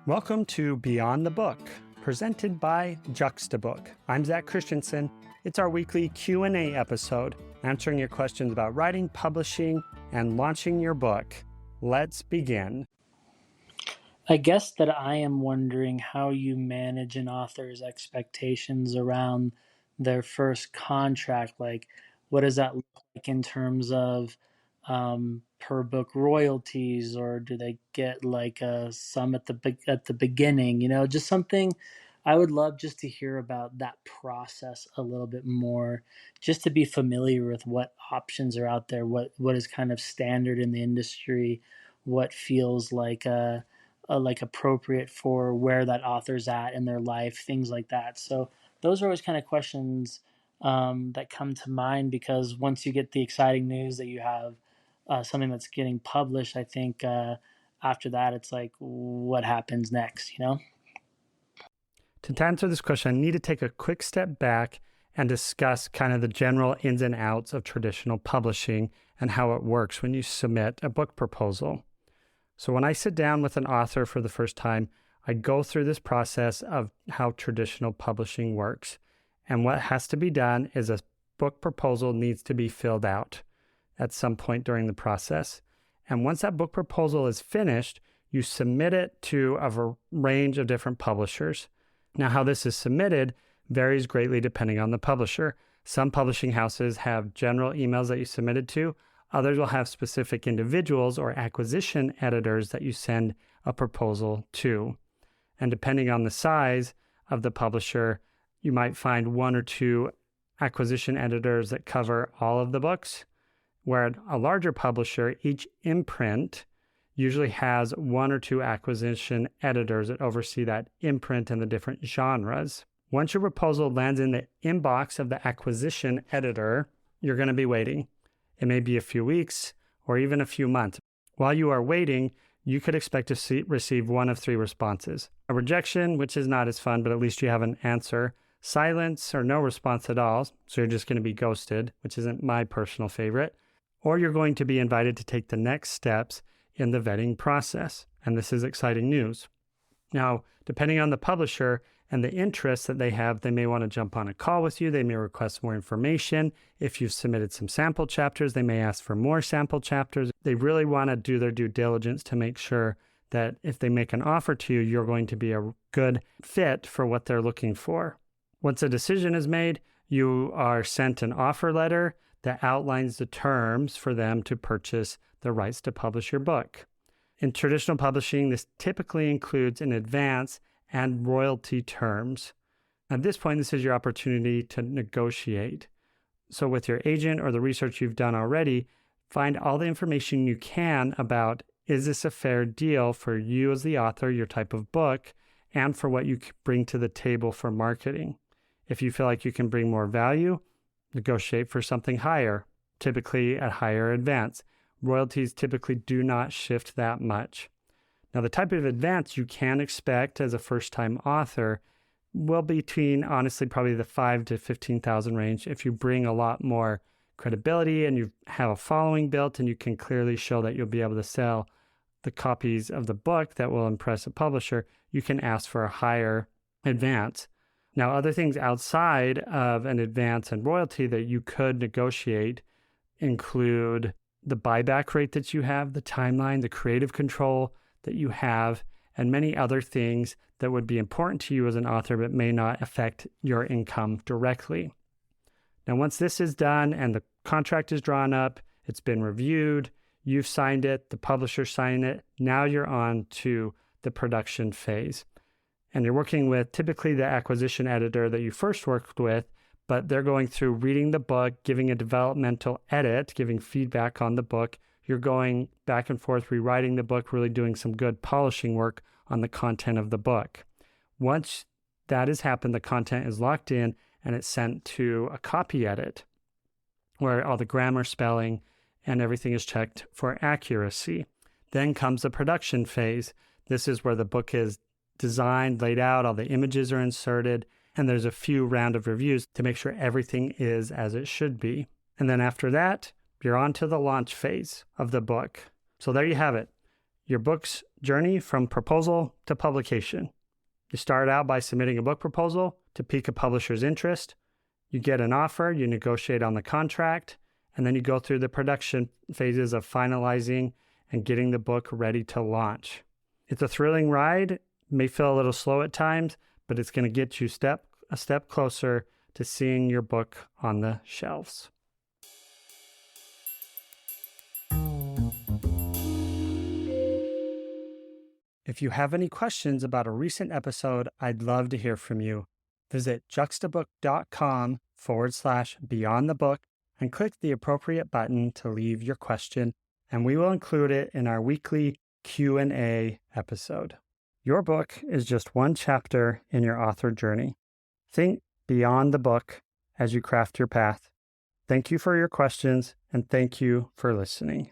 Welcome to Beyond the Book, presented by Juxtabook. I'm Zach Christensen. It's our weekly Q&A episode, answering your questions about writing, publishing, and launching your book. Let's begin. I guess that I am wondering how you manage an author's expectations around their first contract. Like, what does that look like in terms of per book royalties, or do they get like some at the beginning? Just something. I would love just to hear about that process a little bit more, just to be familiar with what options are out there, what is kind of standard in the industry, what feels like appropriate for where that author's at in their life, things like that. So those are always kind of questions that come to mind, because once you get the exciting news that you have something that's getting published, I think after that it's like, what happens next? To answer this question, I need to take a quick step back and discuss kind of the general ins and outs of traditional publishing and how it works when you submit a book proposal. So when I sit down with an author for the first time, I go through this process of how traditional publishing works. And what has to be done is a book proposal needs to be filled out at some point during the process. And once that book proposal is finished, you submit it to a range of different publishers. Now, how this is submitted varies greatly depending on the publisher. Some publishing houses have general emails that you submitted to. Others will have specific individuals or acquisition editors that you send a proposal to. And depending on the size of the publisher, you might find one or two acquisition editors that cover all of the books, where a larger publisher, each imprint usually has one or two acquisition editors that oversee that imprint and the different genres. Once your proposal lands in the inbox of the acquisition editor, you're going to be waiting. It may be a few weeks or even a few months. While you are waiting, you could expect to receive one of three responses. A rejection, which is not as fun, but at least you have an answer. Silence or no response at all, so you're just going to be ghosted, which isn't my personal favorite. Or you're going to be invited to take the next steps in the vetting process. And this is exciting news. Now, depending on the publisher and the interest that they have, they may want to jump on a call with you. They may request more information. If you've submitted some sample chapters, they may ask for more sample chapters. They really want to do their due diligence to make sure that if they make an offer to you, you're going to be a good fit for what they're looking for. Once a decision is made, you are sent an offer letter that outlines the terms for them to purchase the rights to publish your book. In traditional publishing, this typically includes an advance and royalty terms. At this point, this is your opportunity to negotiate. So with your agent or the research you've done already, find all the information you can about, is this a fair deal for you as the author, your type of book, and for what you bring to the table for marketing. If you feel like you can bring more value, negotiate for something higher, typically at higher advance. Royalties typically do not shift that much. Now, the type of advance you can expect as a first-time author will be between, honestly, probably the $5,000 to $15,000 range. If you bring a lot more credibility and you have a following built and you can clearly show that you'll be able to sell the copies of the book that will impress a publisher, you can ask for a higher advance. Now, other things outside of an advance and royalty that you could negotiate include the buyback rate that you have, the timeline, the creative control that you have, and many other things that would be important to you as an author but may not affect your income directly. Now, once this is done and the contract is drawn up, it's been reviewed, you've signed it, the publisher signed it, now you're on to the production phase. And you're working with typically the acquisition editor that you first worked with, but they're going through reading the book, giving a developmental edit, giving feedback on the book. You're going back and forth, rewriting the book, really doing some good polishing work on the content of the book. Once that has happened, the content is locked in and it's sent to a copy edit where all the grammar, spelling, and everything is checked for accuracy. Then comes the production phase. This is where the book is designed, laid out, all the images are inserted, and there's a few round of reviews to make sure everything is as it should be. And then after that, you're on to the launch phase of the book. So there you have it. your book's journey from proposal to publication. You start out by submitting a book proposal to pique a publisher's interest. You get an offer, you negotiate on the contract, and then you go through the production phases of finalizing and getting the book ready to launch. It's a thrilling ride. It may feel a little slow at times, but it's going to get you a step closer to seeing your book on the shelves. If you have any questions about a recent episode, I'd love to hear from you. Visit juxtabook.com/beyond the book and click the appropriate button to leave your question, and we will include it in our weekly Q&A episode. Your book is just one chapter in your author journey. Think beyond the book as you craft your path. Thank you for your questions, and thank you for listening.